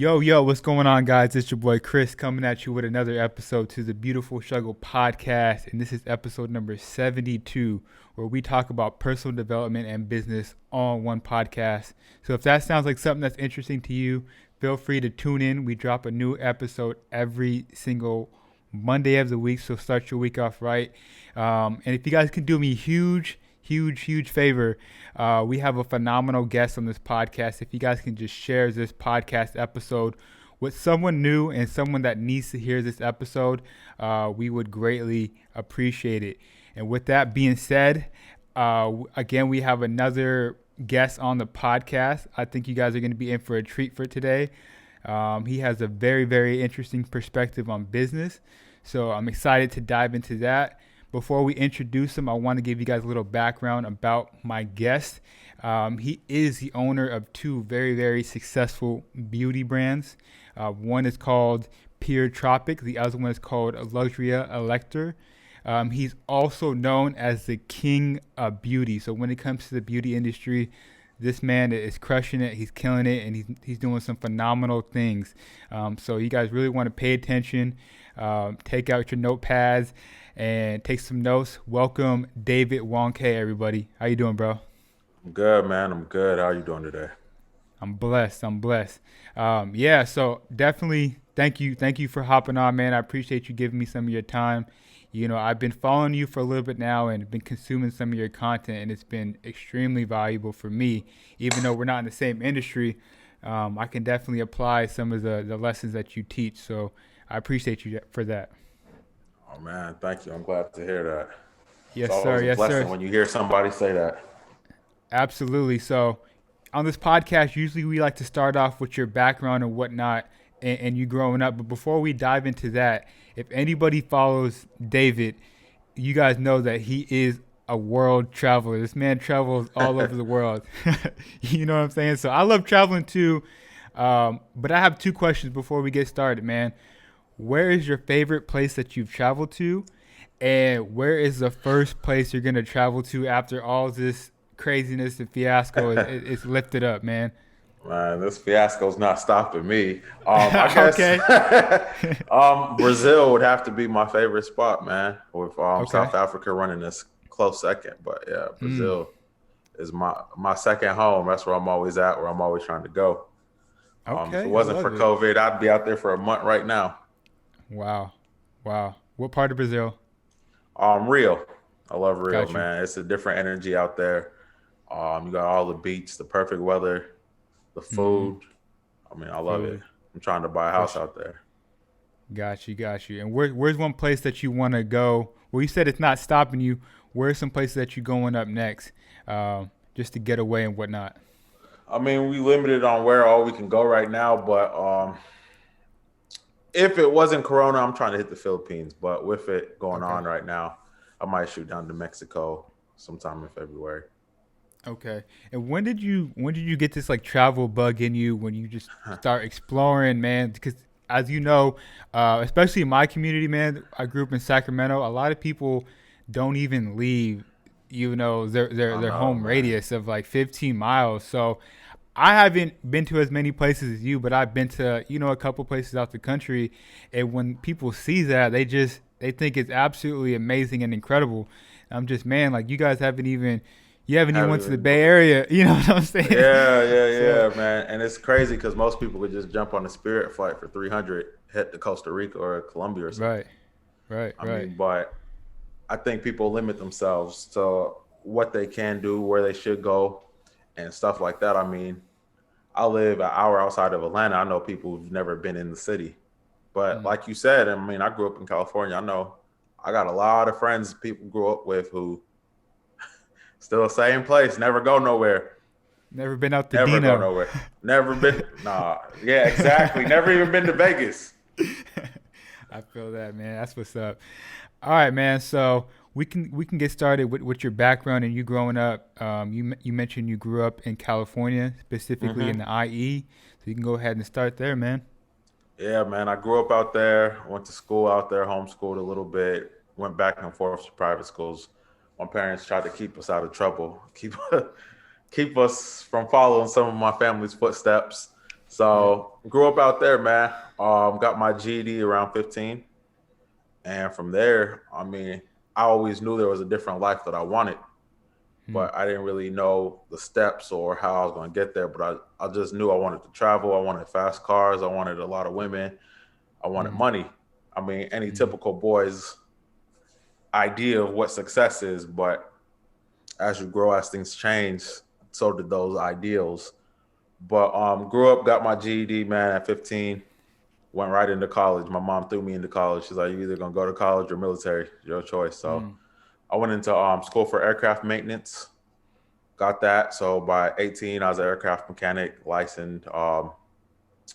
Yo, what's going on, guys? It's your boy Chris coming at you with another episode to the Beautiful Struggle podcast. And this is episode number 72, where we talk about personal development and business all in one podcast. So if that sounds like something that's interesting to you, feel free to tune in. We drop a new episode every single Monday of the week. So start your week off right. And if you guys can do me a huge favor. We have a phenomenal guest on this podcast. If you guys can just share this podcast episode with someone new and someone that needs to hear this episode, we would greatly appreciate it. And with that being said, again, we have another guest on the podcast. I think you guys are going to be in for a treat for today. He has a very interesting perspective on business. So I'm excited to dive into that. Before we introduce him, I want to give you guys a little background about my guest. He is the owner of two very successful beauty brands. One is called Tropix. The other one is called Luxuria Elixir. He's also known as the king of beauty. So when it comes to the beauty industry, this man is crushing it. He's killing it, and he's doing some phenomenal things. So you guys really want to pay attention. Take out your notepads and take some notes. Welcome, David Wongk. Hey, everybody. How you doing, bro? I'm good, man. I'm good. How are you doing today? I'm blessed. Yeah, so definitely thank you for hopping on, man. I appreciate you giving me some of your time. You know, I've been following you for a little bit now and been consuming some of your content, and it's been extremely valuable for me. Even though we're not in the same industry, I can definitely apply some of the lessons that you teach. So I appreciate you for that. Oh, man. Thank you. I'm glad to hear that. It's Yes, sir. always a Yes, blessing sir. when you hear somebody say that. Absolutely. So, on this podcast, usually we like to start off with your background and whatnot and you growing up. But before we dive into that, if anybody follows David, you guys know that he is a world traveler. This man travels all over the world. You know what I'm saying? So, I love traveling too. But I have two questions before we get started, man. Where is your favorite place that you've traveled to? And where is the first place you're gonna travel to after all this craziness and fiasco is lifted up, man? Man, this fiasco's not stopping me. I guess Okay. Brazil would have to be my favorite spot, man, with Okay. South Africa running this close second. But yeah, Mm. Brazil is my second home. That's where I'm always at, where I'm always trying to go. If it Okay. I wasn't for love it. COVID, I'd be out there for a month right now. Wow. Wow. What part of Brazil? Rio. I love Rio, Got you. man. It's a different energy out there. You got all the beach, the perfect weather, the Mm. food. I mean, I love it. Food. I'm trying to buy a For house sure. out there. Got you. And where's one place that you want to go? Well, you said it's not stopping you. Where's some places that you going up next, just to get away and whatnot? I mean, we limited on where all we can go right now, but if it wasn't Corona, I'm trying to hit the Philippines. But with it going Okay. on right now, I might shoot down to Mexico sometime in February. Okay. And when did you get this like travel bug in you when you just start exploring, man? Because as you know, especially in my community, man, I grew up in Sacramento. A lot of people don't even leave, I their know, home man. radius of like 15 miles. So I haven't been to as many places as you, but I've been to a couple places out the country. And when people see that, they think it's absolutely amazing and incredible. I'm just, man, like you haven't even Haven't went to the even Bay Area. You know what I'm saying? So Yeah, man. And it's crazy because most people would just jump on a Spirit flight for 300, head to Costa Rica or Colombia or something. right, right, I right. mean, but I think people limit themselves to what they can do, where they should go, and stuff like that. I mean, I live an hour outside of Atlanta. I know people who've never been in the city. But Mm. like you said, I mean, I grew up in California. I know I got a lot of friends people grew up with who still the same place, never go nowhere. Never been out to Never go Dino. nowhere. Never been. Nah. Yeah, exactly. Never even been to Vegas. I feel that, man. That's what's up. All right, man. So we can get started with your background and you growing up. You mentioned you grew up in California, specifically in hmm the IE. So you can go ahead and start there, man. Yeah, man. I grew up out there. Went to school out there. Homeschooled a little bit. Went back and forth to private schools. My parents tried to keep us out of trouble. Keep us from following some of my family's footsteps. Yeah. So grew up out there, man. Got my GED around 15, and from there, I mean, I always knew there was a different life that I wanted, Mm. but I didn't really know the steps or how I was going to get there. But I just knew I wanted to travel. I wanted fast cars. I wanted a lot of women. I wanted Mm. money. I mean, any Mm. typical boy's idea of what success is. But as you grow, as things change, so did those ideals. But grew up, got my GED, man, at 15. Went right into college. My mom threw me into college. She's like, "You either gonna go to college or military. Your choice." So Mm. I went into school for aircraft maintenance. Got that. So by 18, I was an aircraft mechanic, licensed,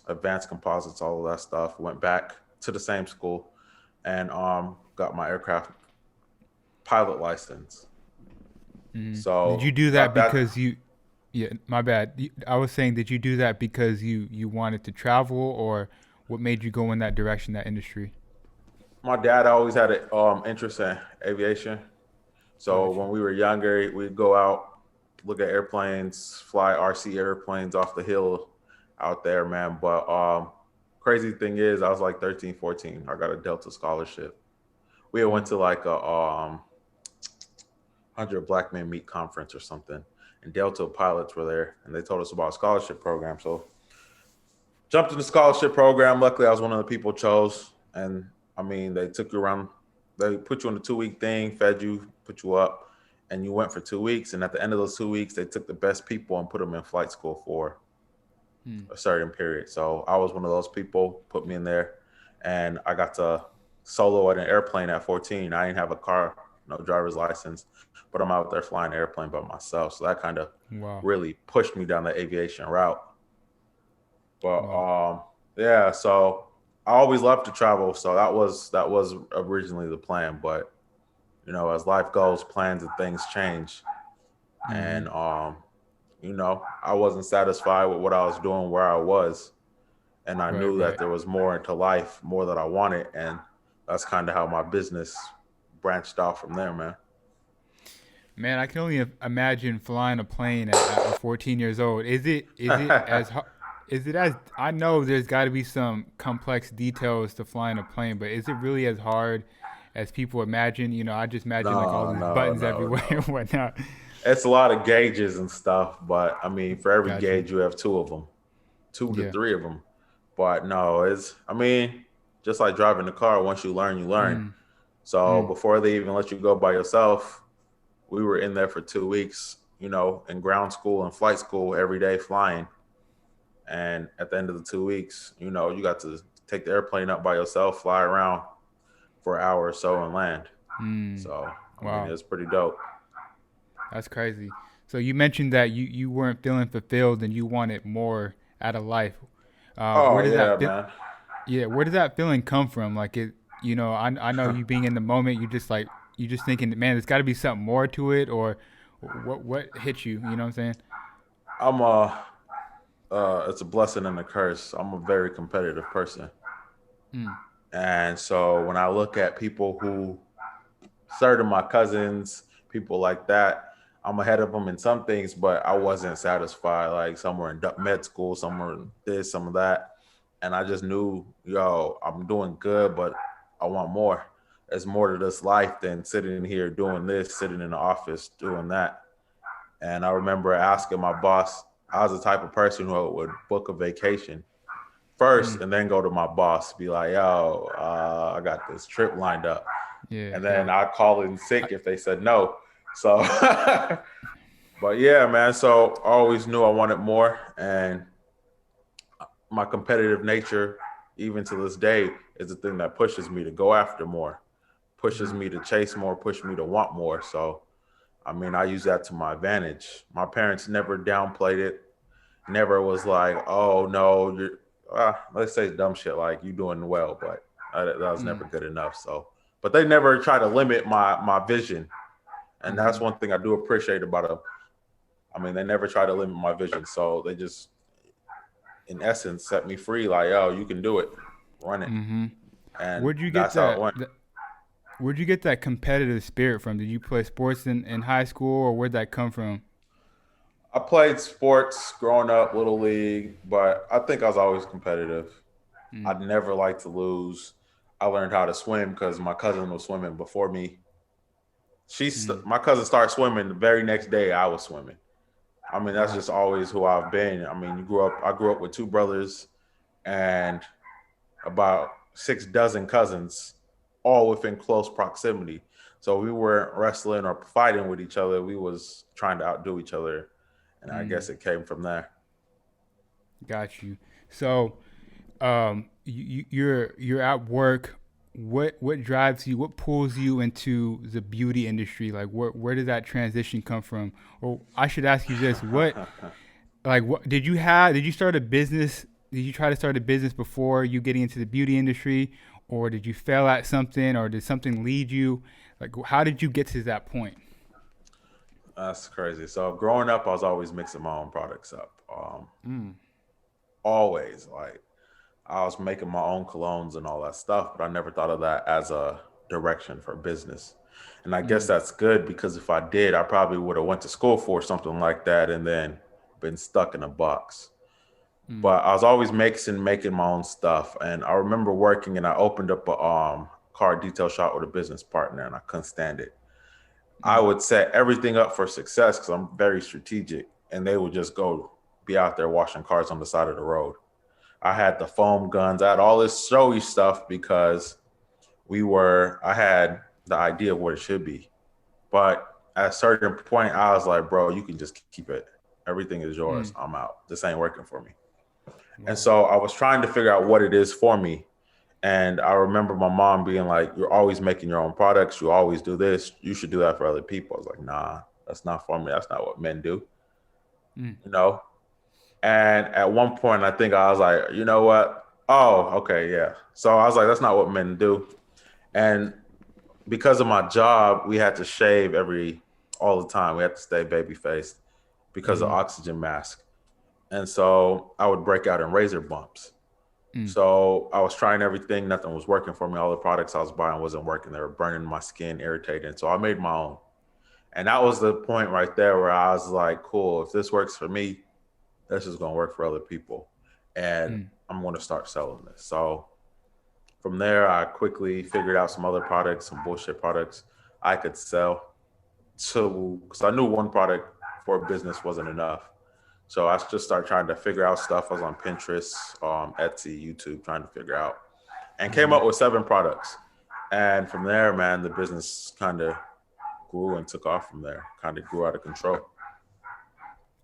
advanced composites, all of that stuff. Went back to the same school and got my aircraft pilot license. Mm. Did you So do that got that. because you? Yeah, my bad. I was saying, did you do that because you wanted to travel, or what made you go in that direction, that industry? My dad always had an interest in aviation. So Gotcha. when we were younger, we'd go out, look at airplanes, fly RC airplanes off the hill out there, man. But crazy thing is, I was like 13, 14. I got a Delta scholarship. We had went Mm. to like a 100 Black Men Meet conference or something, and Delta pilots were there, and they told us about a scholarship program. So jumped in the scholarship program. Luckily, I was one of the people chose, and I mean, they took you around. They put you on a 2 week thing, fed you, put you up, and you went for 2 weeks. And at the end of those 2 weeks, they took the best people and put them in flight school for Mm. a certain period. So I was one of those people. Put me in there, and I got to solo at an airplane at 14. I didn't have a car, no driver's license, but I'm out there flying an airplane by myself. So that kind of Wow. really pushed me down the aviation route. But Wow. yeah, so I always loved to travel. So that was originally the plan. But as life goes, plans and things change. Mm-hmm. And I wasn't satisfied with what I was doing where I was. And I Right. knew that Right. there was more into life, more that I wanted. And that's kind of how my business branched off from there, man. Man, I can only imagine flying a plane at 14 years old. Is it as is it as I know there's got to be some complex details to flying a plane, but is it really as hard as people imagine? I just imagine like all No, these no, buttons no, everywhere and no. whatnot. It's a lot of gauges and stuff, but I mean, for every Got you. gauge, you have two of them, two to Yeah. three of them. But no, I mean, just like driving the car, once you learn, you learn. Mm. So Mm. before they even let you go by yourself, we were in there for 2 weeks, in ground school and flight school every day flying. And at the end of the 2 weeks, you got to take the airplane up by yourself, fly around for an hour or so and land. Mm. So, I mean, Wow. it's pretty dope. That's crazy. So you mentioned that you weren't feeling fulfilled and you wanted more out of life. Oh, Where does yeah, that feel? man. Yeah, where does that feeling come from? Like I know you being in the moment, you just thinking, man, there's got to be something more to it, or what hit you? You know what I'm saying? I'm it's a blessing and a curse. I'm a very competitive person. Mm. And so when I look at people who, certain my cousins, people like that, I'm ahead of them in some things, but I wasn't satisfied. Like some were in med school, some were in this, some of that. And I just knew, I'm doing good, but I want more. There's more to this life than sitting here doing this, sitting in the office doing that. And I remember asking my boss, I was the type of person who would book a vacation first Mm. and then go to my boss, be like, yo, I got this trip lined up. Yeah, And yeah. then I'd call in I, sick if they said no. So, but yeah, man. So I always knew I wanted more. And my competitive nature, even to this day, is the thing that pushes me to go after more, pushes mm. me to chase more, push me to want more. So, I mean, I use that to my advantage. My parents never downplayed it, never was like, oh, no, let's say dumb shit like you doing well, but that was never Mm. good enough. So, but they never try to limit my vision. And that's Mm-hmm. one thing I do appreciate about them. I mean, they never try to limit my vision. So they just, in essence, set me free. Like, oh, you can do it, run it. Mm-hmm. And Where'd you get that's how it went. where'd you get that competitive spirit from? Did you play sports in high school, or where'd that come from? I played sports growing up, little league, but I think I was always competitive. Mm, I'd never like to lose. I learned how to swim because my cousin was swimming before me. mm, My cousin started swimming the very next day I was swimming. I mean, that's wow. just always who I've been. I mean, I grew up with two brothers and about 6 dozen cousins, all within close proximity. So we weren't wrestling or fighting with each other. We was trying to outdo each other, and I Mm, guess it came from there. got you. So, you're at work. What drives you? What pulls you into the beauty industry? Like, where did that transition come from? Or I should ask you this: what did you start a business? Did you try to start a business before you getting into the beauty industry, or did you fail at something, or did something lead you? Like, how did you get to that point? That's crazy. So growing up, I was always mixing my own products up. Mm, Always, like I was making my own colognes and all that stuff, but I never thought of that as a direction for business. And I guess mm, that's good because if I did, I probably would have went to school for something like that and then been stuck in a box. mm, But I was always making my own stuff. And I remember working and I opened up a car detail shop with a business partner and I couldn't stand it. I mm, would set everything up for success because I'm very strategic and they would just go be out there washing cars on the side of the road. I had the foam guns. I had all this showy stuff because I had the idea of what it should be. But at a certain point, I was like, bro, you can just keep it. Everything is yours. mm. I'm out. This ain't working for me. And Wow. so I was trying to figure out what it is for me. And I remember my mom being like, you're always making your own products. You always do this. You should do that for other people. I was like, nah, that's not for me. That's not what men do, Mm, you know? And at one point, I think I was like, you know what? Oh, okay, yeah. So I was like, that's not what men do. And because of my job, we had to shave all the time. We had to stay baby faced because of mm-hmm, oxygen mask. And so I would break out in razor bumps. mm, So I was trying everything. Nothing was working for me. All the products I was buying wasn't working. They were burning my skin, irritating. So I made my own. And that was the point right there where I was like, cool, if this works for me, this is going to work for other people. And mm, I'm going to start selling this. So from there, I quickly figured out some other products, some bullshit products I could sell to, because I knew one product for a business wasn't enough. So I just started trying to figure out stuff. I was on Pinterest, Etsy, YouTube, trying to figure out, and came mm-hmm. up with 7 products. And from there, man, the business kind of grew and took off from there. Kind of grew out of control.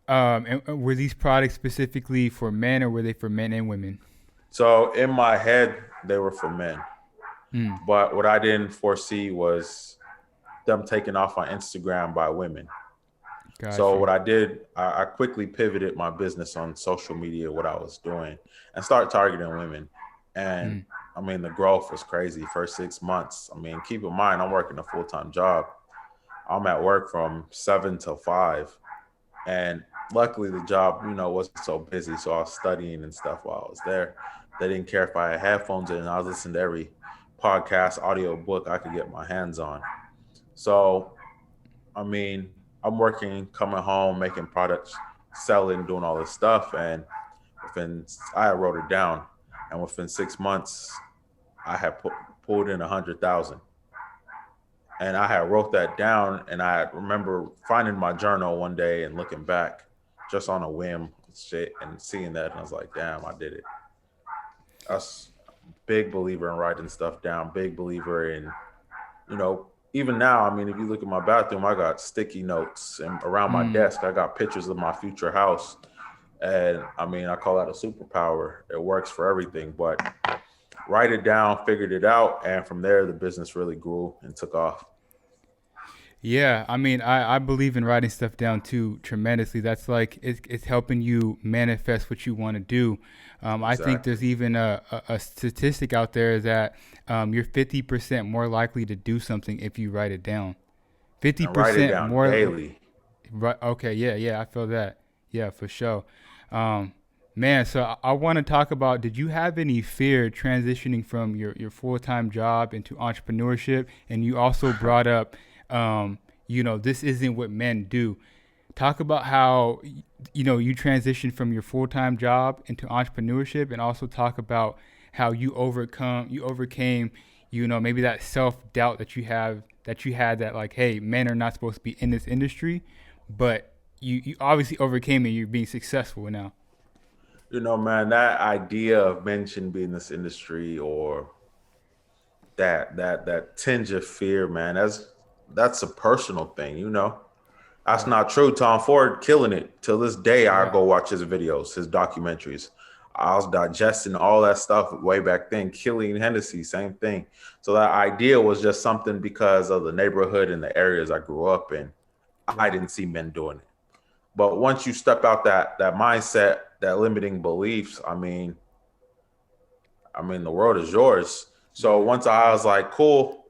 And were these products specifically for men, or were they for men and women? So in my head, they were for men. Mm, But what I didn't foresee was them taking off on Instagram by women. got So you. what I did, I quickly pivoted my business on social media, what I was doing, and start targeting women. And Mm, I mean, the growth was crazy. First 6 months. I mean, keep in mind, I'm working a full-time job. I'm at work from 7 to 5, and luckily the job, wasn't so busy. So I was studying and stuff while I was there. They didn't care if I had headphones in. I was listening to every podcast, audio book I could get my hands on. So I mean, I'm working, coming home, making products, selling, doing all this stuff, and I wrote it down, and within 6 months, I had pulled in 100,000, and I had wrote that down, and I remember finding my journal one day and looking back, just on a whim, shit, and seeing that, and I was like, damn, I did it. I was a big believer in writing stuff down, big believer in you know, even now, I mean, if you look at my bathroom, I got sticky notes, and around my mm. desk, I got pictures of my future house. And I mean, I call that a superpower. It works for everything, but write it down, figured it out. And from there, the business really grew and took off. Yeah, I mean, I believe in writing stuff down too tremendously. That's like it's helping you manifest what you want to do. I think Exactly. there's even a statistic out there that you're 50% more likely to do something if you write it down. And write it 50% down more. daily. Right. Okay. Yeah. Yeah. I feel that. Yeah, for sure. Um, man. So I want to talk about. Did you have any fear transitioning from your full time job into entrepreneurship? And you also brought up, this isn't what men do. Talk about how you transitioned from your full-time job into entrepreneurship, and also talk about how you overcame maybe that self-doubt that you had, that like, hey, men are not supposed to be in this industry, but you obviously overcame it. You're being successful now. Man, that idea of men shouldn't be in this industry, or that tinge of fear, man, that's a personal thing. That's Right. not true. Tom Ford killing it. Till this day, I Right. go watch his videos, his documentaries. I was digesting all that stuff way back then. Killing Hennessy, same thing. So that idea was just something because of the neighborhood and the areas I grew up in. I Right. didn't see men doing it. But once you step out that mindset, that limiting beliefs, the world is yours. So Yeah. once I was like, cool,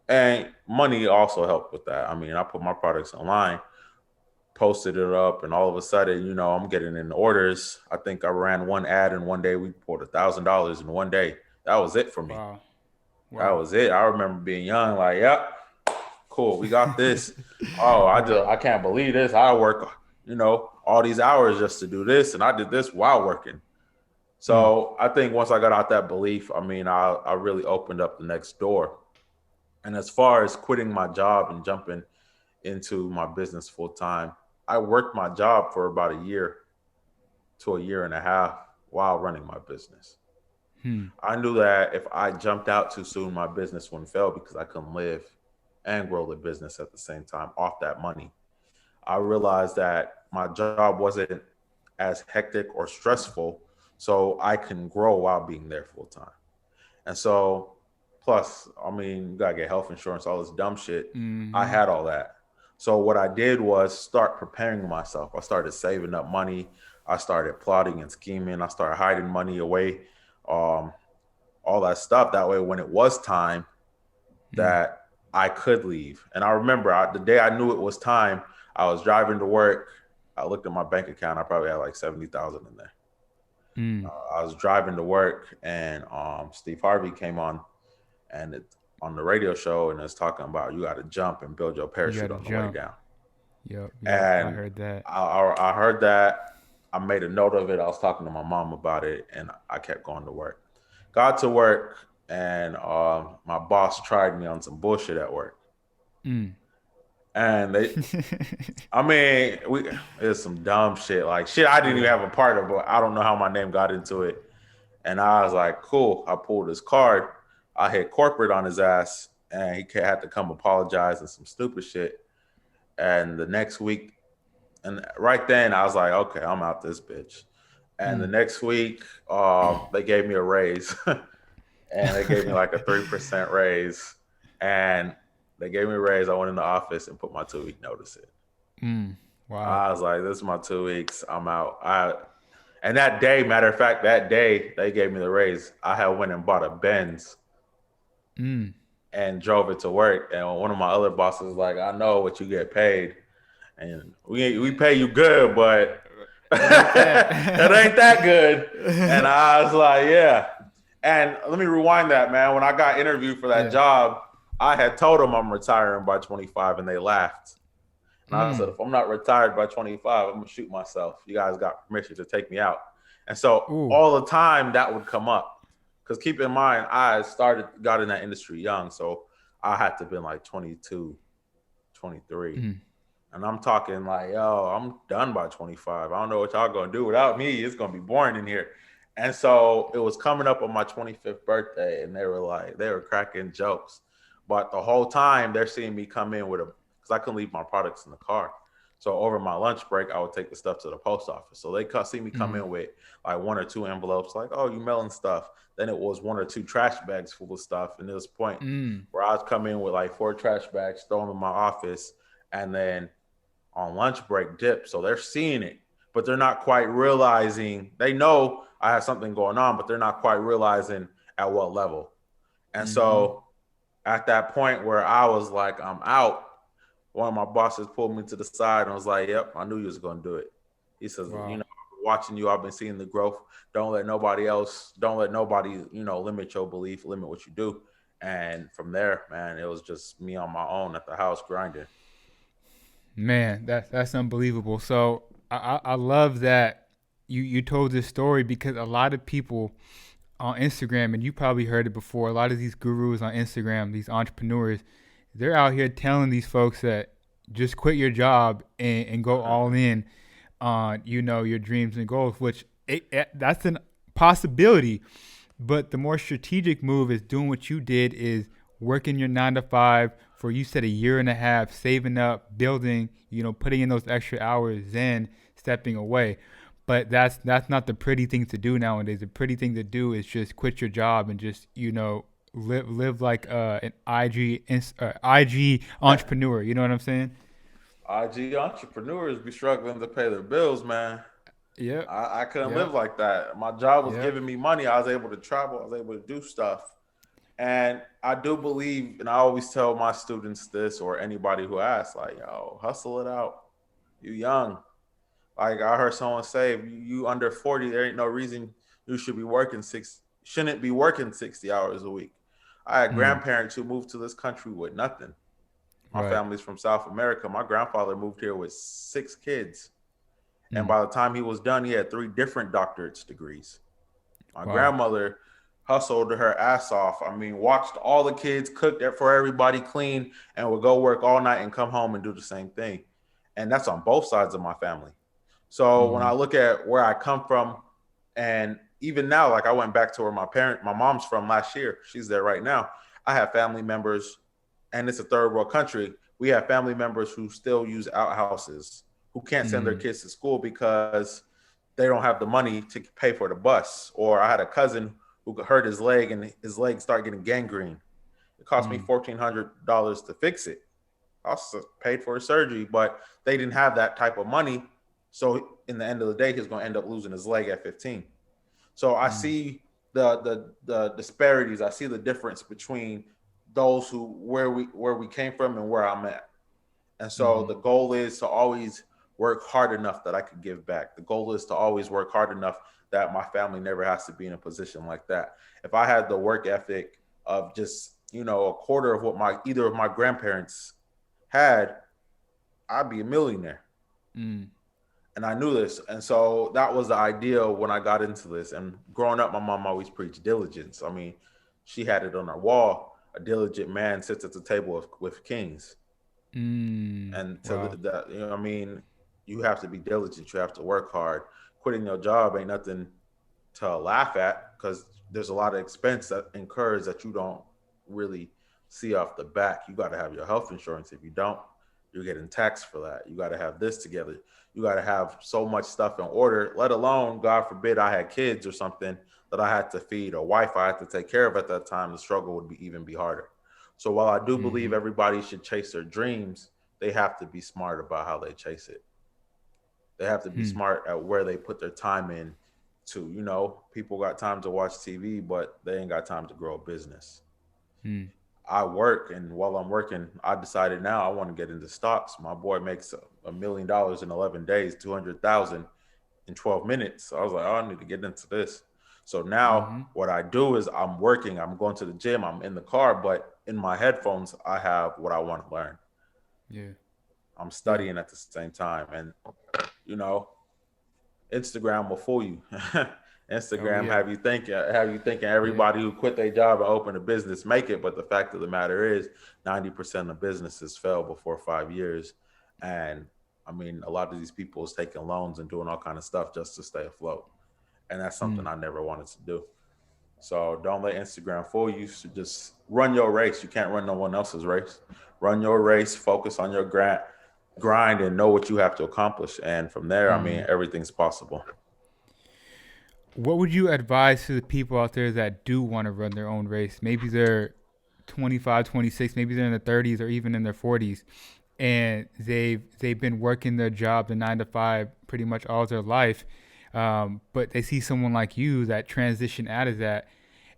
and money also helped with that. I put my products online, posted it up, and all of a sudden, I'm getting in orders. I think I ran one ad in one day. We pulled $1,000 in one day. That was it for me. Wow. That Wow. was it. I remember being young, like, yep, cool, we got this. Oh, Right. I can't believe this. I work, all these hours just to do this, and I did this while working. Mm. So I think once I got out that belief, I really opened up the next door. And as far as quitting my job and jumping into my business full time, I worked my job for about a year to a year and a half while running my business. Hmm. I knew that if I jumped out too soon, my business wouldn't fail because I couldn't live and grow the business at the same time off that money. I realized that my job wasn't as hectic or stressful, so I can grow while being there full time. And so, plus, you gotta get health insurance, all this dumb shit. I Mm-hmm. had all that. So what I did was start preparing myself. I started saving up money. I started plotting and scheming. I started hiding money away, um, all that stuff. That way, when it was time, Mm. that I could leave. And I remember the day I knew it was time, I was driving to work. I looked at my bank account. I probably had like 70,000 in there. Mm. I was driving to work, and Steve Harvey came on, and on the radio show, and it's talking about you got to jump and build your You parachute gotta on the way jump. down. Yep. Yep. I And heard that. I heard that. I made a note of it. I was talking to my mom about it, and I kept going to work. Got to work, and my boss tried me on some bullshit at work. Mm. And we it's some dumb shit, like shit I didn't even Yeah. have a part of, but I don't know how my name got into it. And I was like, cool. I pulled his card. I hit corporate on his ass, and he had to come apologize and some stupid shit. And the next week, and right then I was like, okay, I'm out this bitch. And the Mm. next week, they gave me a raise, and they gave me like a 3% raise. And they gave me a raise. I went in the office and put my 2 week notice in. Mm. Wow. I was like, this is my 2 weeks. I'm out. And that day, matter of fact, that day they gave me the raise, I had went and bought a Benz Mm. and drove it to work. And one of my other bosses was like, I know what you get paid, and we pay you good, but It ain't that. it ain't that good. And I was like, yeah. And let me rewind that, man. When I got interviewed for that Yeah. job, I had told them I'm retiring by 25, and they laughed. And I said, Mm. if I'm not retired by 25, I'm gonna shoot myself. You guys got permission to take me out. And so Ooh. all the time that would come up. Because keep in mind, got in that industry young. So I had to have been like 22, 23. Mm. And I'm talking like, yo, I'm done by 25. I don't know what y'all gonna do without me. It's gonna be boring in here. And so it was coming up on my 25th birthday, and they were cracking jokes. But the whole time they're seeing me come in with because I couldn't leave my products in the car. So over my lunch break, I would take the stuff to the post office. So they see me come Mm. in with like one or two envelopes, like, oh, you mailing stuff. Then it was one or two trash bags full of stuff. And there was a point Mm. where I would come in with like 4 trash bags, throw them in my office, and then on lunch break dip. So they're seeing it, but they're not quite realizing. They know I have something going on, but they're not quite realizing at what level. And Mm-hmm. so at that point where I was like, I'm out, one of my bosses pulled me to the side and was like, yep, I knew you was going to do it. He says, Wow. watching you, I've been seeing the growth. Don't let nobody, limit your belief, limit what you do. And from there, man, it was just me on my own at the house grinding. Man, that's unbelievable. So I love that you told this story because a lot of people on Instagram, and you probably heard it before, a lot of these gurus on Instagram, these entrepreneurs, they're out here telling these folks that just quit your job and go all in on your dreams and goals, which that's a possibility. But the more strategic move is doing what you did, is working your 9 to 5 for, you said, a year and a half, saving up, building, putting in those extra hours, then stepping away. But that's not the pretty thing to do nowadays. The pretty thing to do is just quit your job and just live like an IG entrepreneur. You know what I'm saying? IG entrepreneurs be struggling to pay their bills, man. Yep. I couldn't live Yep. like that. My job was Yep. giving me money. I was able to travel. I was able to do stuff. And I do believe, and I always tell my students this or anybody who asks, like, yo, hustle it out. You young. Like I heard someone say, if you under 40, there ain't no reason you shouldn't be working 60 hours a week. I had Mm, grandparents who moved to this country with nothing. My right. family's from South America. My grandfather moved here with 6 kids. And Mm, by the time he was done, he had 3 different doctorate degrees. My wow. grandmother hustled her ass off. I mean, watched all the kids, cooked it for everybody, clean, and would go work all night and come home and do the same thing. And that's on both sides of my family. So when Mm-hmm. I look at where I come from, and even now, like I went back to where my mom's from last year. She's there right now. I have family members, and it's a third world country. We have family members who still use outhouses, who can't send their Mm-hmm. kids to school because they don't have the money to pay for the bus. Or I had a cousin who hurt his leg and his leg started getting gangrene. It cost me Mm, $1,400 to fix it. I also paid for his surgery, but they didn't have that type of money. So in the end of the day, he's going to end up losing his leg at 15. So I mm, see the disparities. I see the difference between those who where we came from and where I'm at. And so mm-hmm. the goal is to always work hard enough that I could give back. The goal is to always work hard enough that my family never has to be in a position like that. If I had the work ethic of just, a quarter of what either of my grandparents had, I'd be a millionaire. Mm, And I knew this. And so that was the idea when I got into this. And growing up, my mom always preached diligence. I mean, she had it on her wall. A diligent man sits at the table with kings. And to wow. I mean, you have to be diligent. You have to work hard. Quitting your job ain't nothing to laugh at because there's a lot of expense that incurs that you don't really see off the back. You got to have your health insurance. If you don't, you're getting taxed for that. You got to have this together. You got to have so much stuff in order, let alone, God forbid, I had kids or something that I had to feed, a wife I had to take care of at that time. The struggle would even be harder. So while I do believe Mm-hmm. everybody should chase their dreams, they have to be smart about how they chase it. They have to be Hmm. smart at where they put their time in to, people got time to watch TV, but they ain't got time to grow a business. Hmm. I work, and while I'm working, I decided now I want to get into stocks. My boy makes $1 million in 11 days, 200,000 in 12 minutes. So I was like, oh, I need to get into this. So now Mm-hmm. what I do is I'm working, I'm going to the gym, I'm in the car, but in my headphones, I have what I want to learn. Yeah. I'm Yeah. studying at the same time. And, you know, Instagram will fool you. Oh Instagram yeah. have you thinking Yeah. everybody who quit their job and open a business make it, but the fact of the matter is 90% of businesses fail before 5 years. And I mean, a lot of these people is taking loans and doing all kind of stuff just to stay afloat. And that's Hmm. something I never wanted to do. So don't let Instagram fool you. You should just run your race. You can't run no one else's race. Run your race, focus on your grind and know what you have to accomplish. And from there, I Mm-hmm. mean, everything's possible. What would you advise to the people out there that do want to run their own race? Maybe they're 25, 26, maybe they're in their 30s or even in their 40s, and they've been working their job, the 9 to 5, pretty much all their life. But they see someone like you that transition out of that,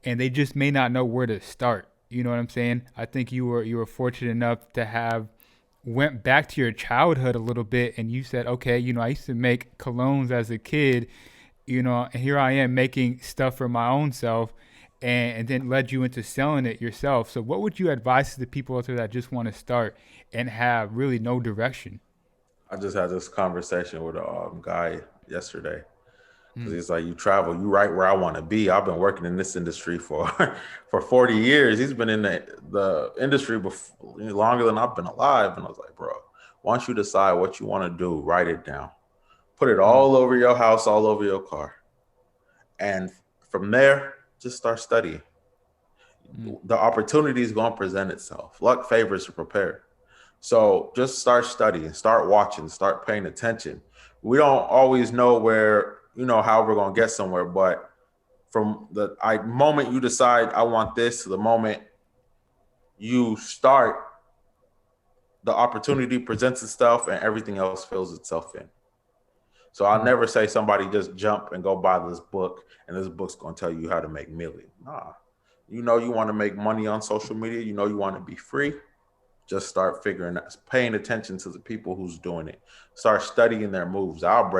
and they just may not know where to start. You know what I'm saying? I think you were fortunate enough to have went back to your childhood a little bit, and you said, okay, I used to make colognes as a kid, and here I am making stuff for my own self, and then led you into selling it yourself. So what would you advise to the people out there that just want to start and have really no direction? I just had this conversation with a guy yesterday because Mm, he's like, "You travel, you right where I want to be. I've been working in this industry for for 40 years. He's been in the industry before, longer than I've been alive." And I was like, "Bro, once you decide what you want to do, write it down, put it mm, all over your house, all over your car, and from there, just start studying. mm, The opportunity is going to present itself. Luck favors the prepared. So just start studying, start watching, start paying attention. We don't always know where, how we're going to get somewhere, but from the moment you decide I want this to the moment you start, the opportunity presents itself and everything else fills itself in. So I'll mm, never say somebody just jump and go buy this book and this book's going to tell you how to make millions. Nah. You want to make money on social media, you want to be free. Just start figuring out, paying attention to the people who's doing it. Start studying their moves. I'll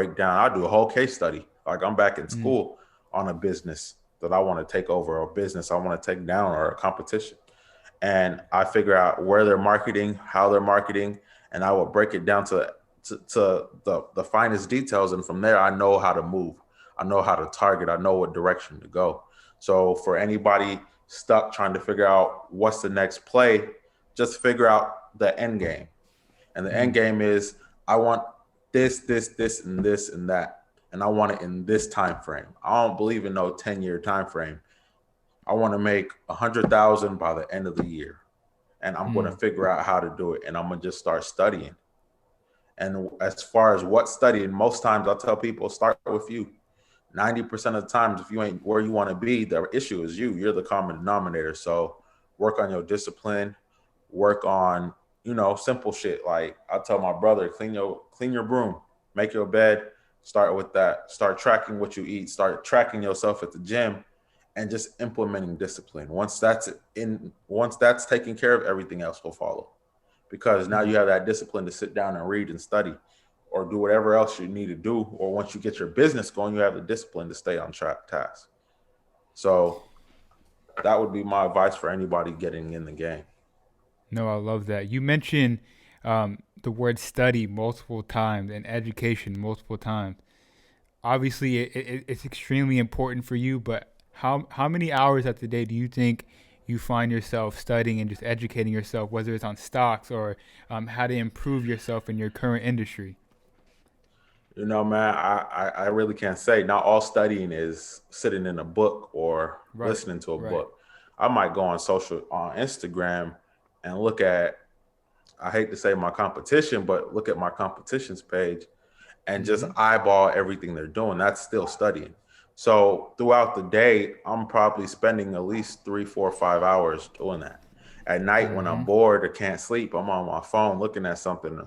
do a whole case study. Like I'm back in mm, school on a business that I want to take over, or a business I want to take down, or a competition. And I figure out where they're marketing, how they're marketing, and I will break it down to the finest details. And from there, I know how to move. I know how to target. I know what direction to go. So for anybody stuck trying to figure out what's the next play, just figure out the end game. And the end mm, game is I want this, and this, and that. And I want it in this time frame. I don't believe in no 10-year time frame. I want to make 100,000 by the end of the year. And I'm going to mm. figure out how to do it. And I'm going to just start studying. And as far as what studying, most times I tell people start with you. 90% of the times, if you ain't where you want to be, the issue is you. You're the common denominator. So work on your discipline, work on, simple shit. Like I tell my brother, clean your broom, make your bed, start with that. Start tracking what you eat, start tracking yourself at the gym, and just implementing discipline. Once that's taken care of, everything else will follow. Because now Mm. you have that discipline to sit down and read and study or do whatever else you need to do. Or once you get your business going, you have the discipline to stay on track task. So that would be my advice for anybody getting in the game. No, I love that. You mentioned the word study multiple times and education multiple times. Obviously, it's extremely important for you, but how many hours at the day do you think you find yourself studying and just educating yourself, whether it's on stocks or how to improve yourself in your current industry? Man, I really can't say. Not all studying is sitting in a book or Right, listening to a right. book. I might go on Instagram and look at, I hate to say my competition, but look at my competition's page and just Mm-hmm. eyeball everything they're doing. That's still studying. So throughout the day, I'm probably spending at least 3, 4, 5 hours doing that. At night, when Mm-hmm. I'm bored or can't sleep, I'm on my phone looking at something.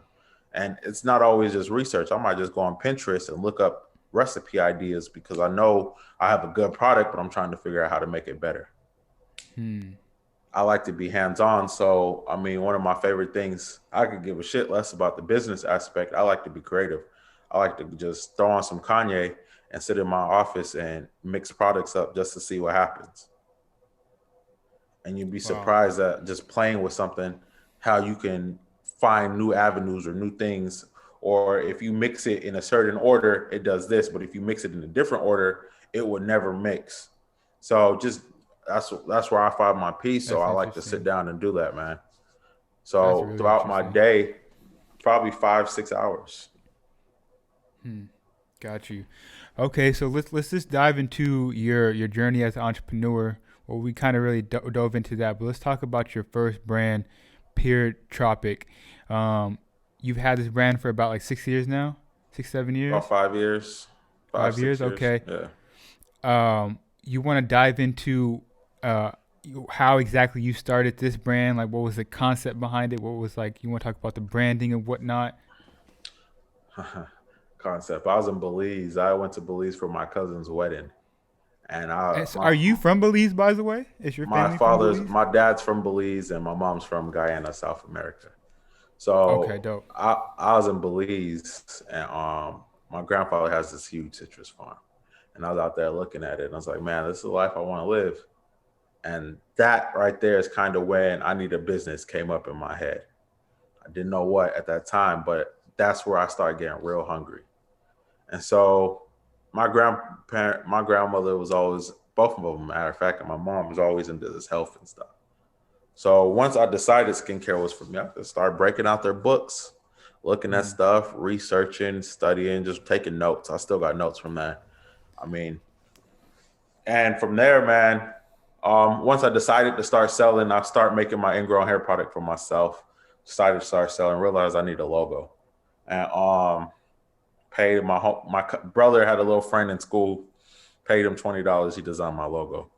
And it's not always just research. I might just go on Pinterest and look up recipe ideas because I know I have a good product, but I'm trying to figure out how to make it better. Hmm. I like to be hands on. So, I mean, one of my favorite things, I could give a shit less about the business aspect. I like to be creative. I like to just throw on some Kanye and sit in my office and mix products up just to see what happens. And you'd be Wow. surprised that just playing with something, how you can find new avenues or new things. Or if you mix it in a certain order, it does this. But if you mix it in a different order, it would never mix. So just that's where I find my peace. So That's I like to sit interesting. down and do that, man. That's So really throughout my interesting. day, probably 5, 6 hours. Hmm. Got you. Okay, so let's just dive into your journey as an entrepreneur. Well, we kind of really dove into that, but let's talk about your first brand, Pure Tropic. Um, you've had this brand for about like 6 years now, 6, 7 years, About 5 years, five, 5 years. six years. Okay. Yeah. You want to dive into uh, how exactly you started this brand? Like, what was the concept behind it? What was like? You want to talk about the branding and whatnot? Concept. I was in Belize. I went to Belize for my cousin's wedding, and And so are you from Belize, by the way? Is your family from Belize? my dad's from Belize, and my mom's from Guyana, South America. Okay, So dope. I was in Belize, and my grandfather has this huge citrus farm, and I was out there looking at it, and I was like, man, this is the life I want to live. And that right there is kind of when I need a business came up in my head. I didn't know what at that time, but that's where I started getting real hungry. And so my grandmother was always, both of them, matter of fact, and my mom was always into this health and stuff. So once I decided skincare was for me, I just started breaking out their books, looking at Mm. stuff, researching, studying, just taking notes. I still got notes from that. I mean, and from there, man, once I decided to start selling, I start making my ingrown hair product for myself. Decided to start selling, realized I need a logo, and paid brother had a little friend in school, paid him $20. He designed my logo,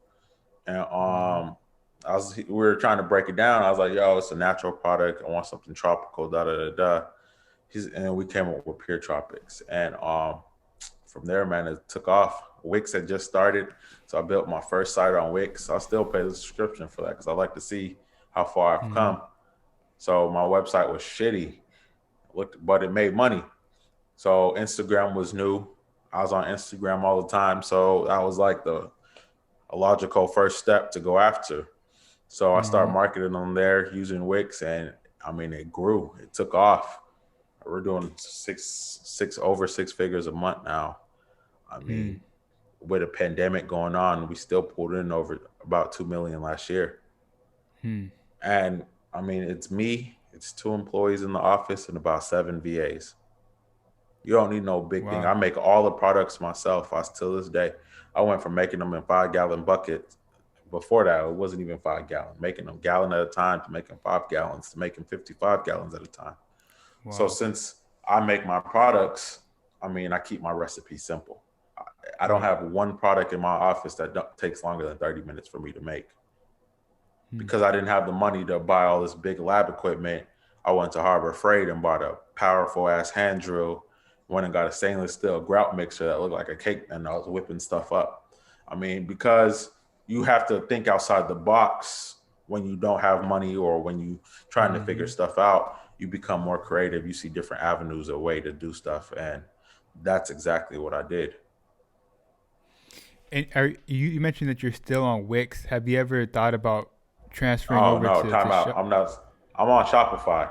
and Mm-hmm. we were trying to break it down. I was like, yo, it's a natural product. I want something tropical. Da da da da. And we came up with Pure Tropics, and from there, man, it took off. Wix had just started, so I built my first site on Wix. I still pay the subscription for that because I like to see how far I've Mm-hmm. come. So my website was shitty, but it made money. So Instagram was new. I was on Instagram all the time, so that was like the a logical first step to go after. So I started Mm-hmm. marketing on there using Wix, and I mean it grew. It took off. We're doing over six figures a month now. I Mm. mean, with a pandemic going on, we still pulled in over about 2 million last year. Mm. And I mean, it's me, it's two employees in the office, and about seven VAs. You don't need no big thing. Wow. I make all the products myself. I still this day. I went from making them in 5 gallon buckets. Before that, it wasn't even 5 gallon. Making them gallon at a time to making 5 gallons to making 55 gallons at a time. So Wow. since I make my products, I mean, I keep my recipe simple. I don't Right. have one product in my office that takes longer than 30 minutes for me to make. Mm. Because I didn't have the money to buy all this big lab equipment, I went to Harbor Freight and bought a powerful ass hand drill. Went and got a stainless steel grout mixer that looked like a cake, and I was whipping stuff up. I mean, because you have to think outside the box when you don't have money or when you trying to figure Mm-hmm. stuff out. You become more creative. You see different avenues of way to do stuff, and that's exactly what I did. And you mentioned that you're still on Wix. Have you ever thought about transferring Oh over no, to time out. I'm not. I'm on Shopify.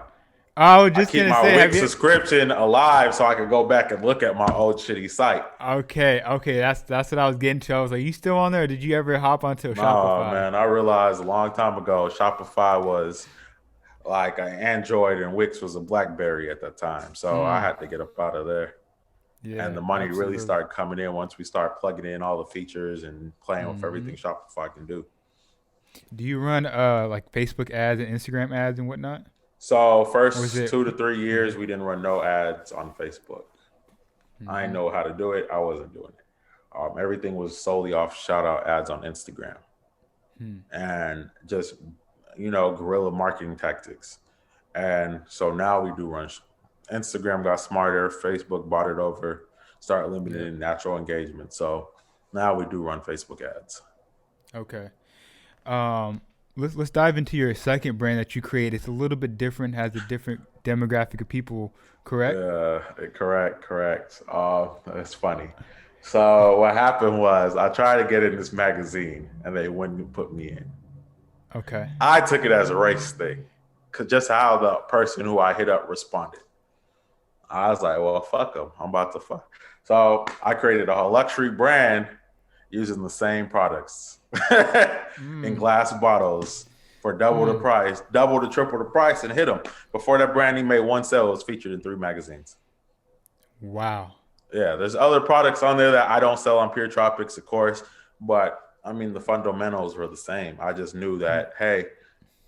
I was I just keep gonna my say, have Wix you? subscription alive so I can go back and look at my old shitty site. Okay, okay, that's what I was getting to. I was like, you still on there? Or did you ever hop onto No, Shopify? man, I realized a long time ago Shopify was like an Android and Wix was a BlackBerry at that time. So I Hmm. had to get up out of there. And Yeah, the money really absolutely. started coming in once we start plugging in all the features and playing with Hmm. everything Shopify can do. Do you run like Facebook ads and Instagram ads and whatnot, So or is first it? 2 to 3 years Mm-hmm. we didn't run no ads on Facebook. I didn't Mm-hmm. know how to do it. I wasn't doing it. Everything was solely off shout out ads on Instagram Hmm. and just guerrilla marketing tactics. And so now we do run. Instagram got smarter. Facebook bought it over. Start Yep. limiting natural engagement. So now we do run Facebook ads. Okay. Um, let's dive into your second brand that you created. It's a little bit different, has a different demographic of people. Correct? Correct, correct. That's funny. So what happened was I tried to get in this magazine and they wouldn't put me in. Okay. I took it as a race thing, cause just how the person who I hit up responded. I was like, well, fuck them. I'm about to fuck. So I created a whole luxury brand using the same products in Mm. glass bottles for double the Mm. price, double to triple the price, and hit them. Before that brand, he made one sale. It was featured in 3 magazines. Wow. Yeah, there's other products on there that I don't sell on Pure Tropics, of course, but I mean the fundamentals were the same. I just knew Mm. that, hey,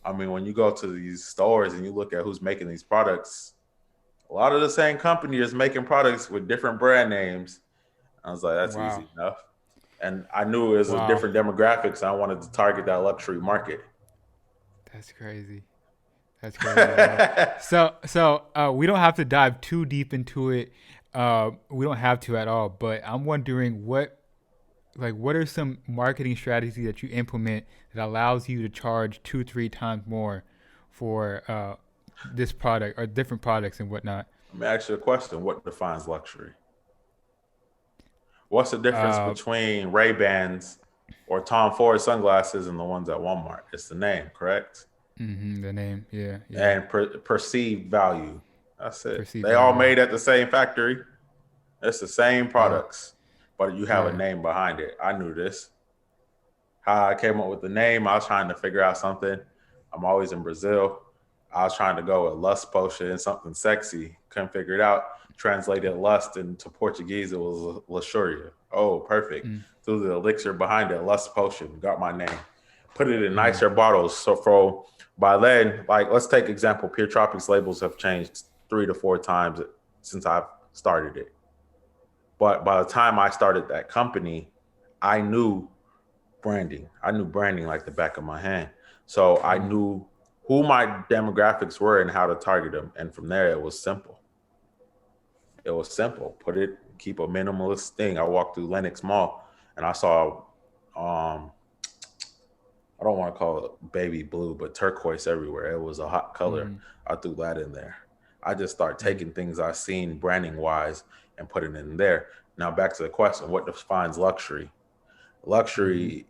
I mean, when you go to these stores and you look at who's making these products, a lot of the same company is making products with different brand names. I was like, that's Wow. easy enough. And I knew it was a Wow. different demographics. I wanted to target that luxury market. That's crazy. That's crazy, bro. So we don't have to dive too deep into it. We don't have to at all. But I'm wondering what are some marketing strategies that you implement that allows you to charge two, three times more for this product or different products and whatnot? Let me ask you a question. What defines luxury? What's the difference Uh, between Ray-Bans or Tom Ford sunglasses and the ones at Walmart? It's the name, correct? the name, yeah, yeah. And perceived value. That's it. perceived They all value. made at the same factory. It's the same Yeah. products, but you have a Yeah. name behind it. I knew this. How I came up with the name, I was trying to figure out something. I'm always in Brazil. I was trying to go with lust potion, something sexy. Couldn't figure it out. Translated lust into Portuguese, it was Luxuria. Oh, perfect. Mm, Threw the elixir behind it, lust potion, got my name. Put it in mm, nicer bottles. So for by then, like let's take example, Pure Tropics labels have changed 3 to 4 times since I've started it. But by the time I started that company, I knew branding. I knew branding like the back of my hand. So I mm, knew who my demographics were and how to target them. And from there, it was simple. It was simple. Keep a minimalist thing. I walked through Lenox Mall and I saw, um, I don't want to call it baby blue, but turquoise everywhere. It was a hot color. mm, I threw that in there. I just start mm, taking things I've seen branding wise and putting it in there. Now back to the question: what defines luxury? mm, Luxury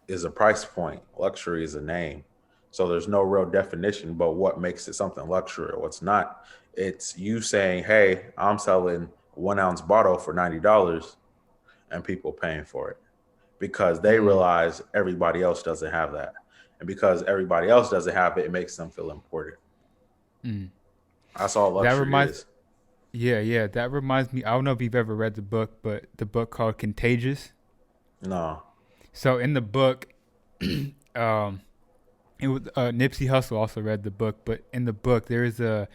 is a price point. Luxury is a name. So there's no real definition, but what makes it something luxury or what's not? It's you saying, hey, I'm selling 1 ounce bottle for $90 and people paying for it because they mm, realize everybody else doesn't have that. And because everybody else doesn't have it, it makes them feel important. mm. That's all That luxury reminds, is. yeah, yeah, that reminds me. I don't know if you've ever read the book, but the book called Contagious. No. So in the book, um, it was Nipsey Hussle also read the book, but in the book there is a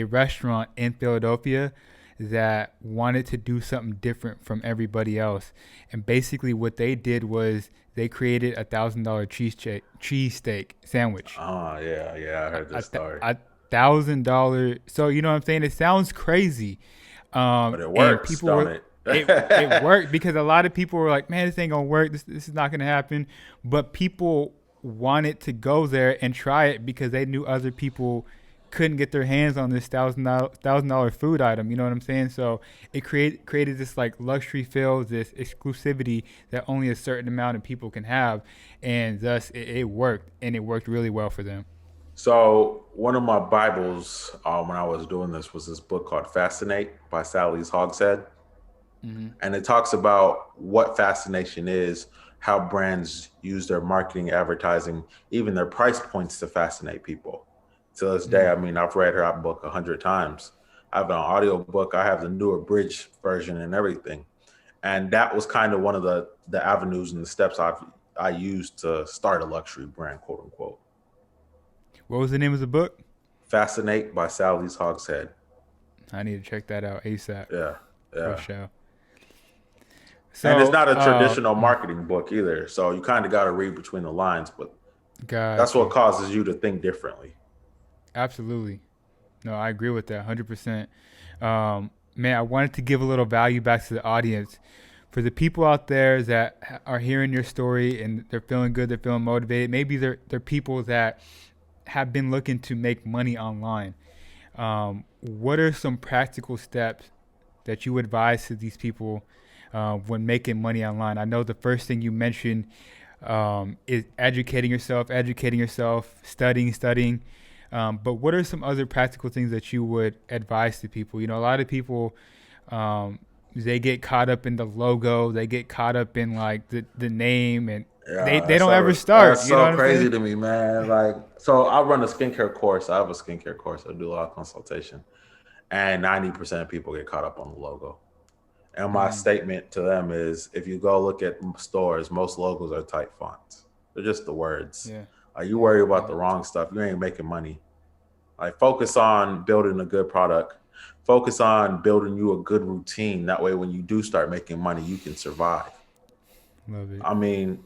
restaurant in Philadelphia that wanted to do something different from everybody else, and basically what they did was they created $1,000 cheesesteak sandwich. Oh, yeah, yeah, I heard A, this story. $1,000. So you know what I'm saying? It sounds crazy, But it and works, people don't were it? it worked because a lot of people were like, "Man, this ain't gonna work. This is not gonna happen." But people wanted to go there and try it because they knew other people couldn't get their hands on this $1,000 food item. You know what I'm saying? So it created this like luxury feel, this exclusivity that only a certain amount of people can have, and thus it worked, and it worked really well for them. So one of my Bibles when I was doing this was this book called Fascinate by Sally's Hogshead. Mm-hmm. And it talks about what fascination is, how brands use their marketing, advertising, even their price points to fascinate people. To this day, Mm-hmm. I mean, I've read her book 100 times. I have an audio book. I have the newer bridge version and everything. And that was kind of one of the avenues and the steps I used to start a luxury brand, quote unquote. What was the name of the book? Fascinate by Sally's Hogshead. I need to check that out ASAP Yeah, for yeah. sure. And it's So, not a traditional marketing book either. So you kind of got to read between the lines, but that's got what you. causes you to think differently. Absolutely. No, I agree with that 100%. Man, I wanted to give a little value back to the audience. For the people out there that are hearing your story and they're feeling good, they're feeling motivated, maybe they're people that have been looking to make money online. What are some practical steps that you advise to these people when making money online? I know the first thing you mentioned is educating yourself, studying. But what are some other practical things that you would advise to people? You know, a lot of people, they get caught up in the logo, they get caught up in like the name, and they, Yeah, they don't ever start. that's You know so what I'm crazy saying? to me, man. Like, so I run a skincare course. I have a skincare course. I do a lot of consultation, and 90% of people get caught up on the logo. And my Mm, statement to them is, if you go look at stores, most logos are tight fonts. They're just the words. yeah, Like you yeah, worry about yeah. the wrong stuff, you ain't making money. Like focus on building a good product. Focus on building you a good routine. That way, when you do start making money, you can survive. Love it. I mean,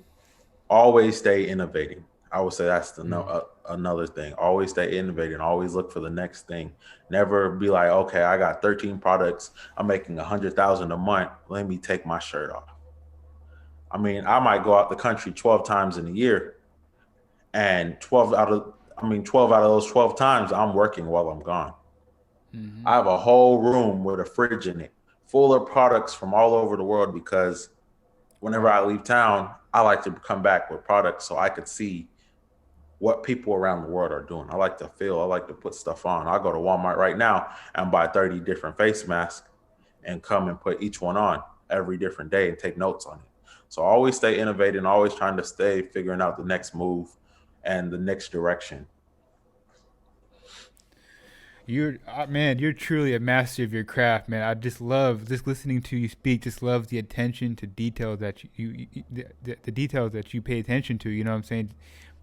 always stay innovating. I would say that's Mm, another thing. Always stay innovating. Always look for the next thing. Never be like, okay, I got 13 products. I'm making 100,000 a month. Let me take my shirt off. I mean, I might go out the country 12 times in a year, and 12 out of those 12 times, I'm working while I'm gone. mm-hmm. I have a whole room with a fridge in it, full of products from all over the world because whenever I leave town, I like to come back with products so I could see what people around the world are doing. I like to feel, I like to put stuff on. I go to Walmart right now and buy 30 different face masks and come and put each one on every different day and take notes on it. So I always stay innovating, always trying to stay figuring out the next move and the next direction. You're man, you're truly a master of your craft, man. I just love just listening to you speak. Just love the attention to detail that the details that you pay attention to. You know what I'm saying?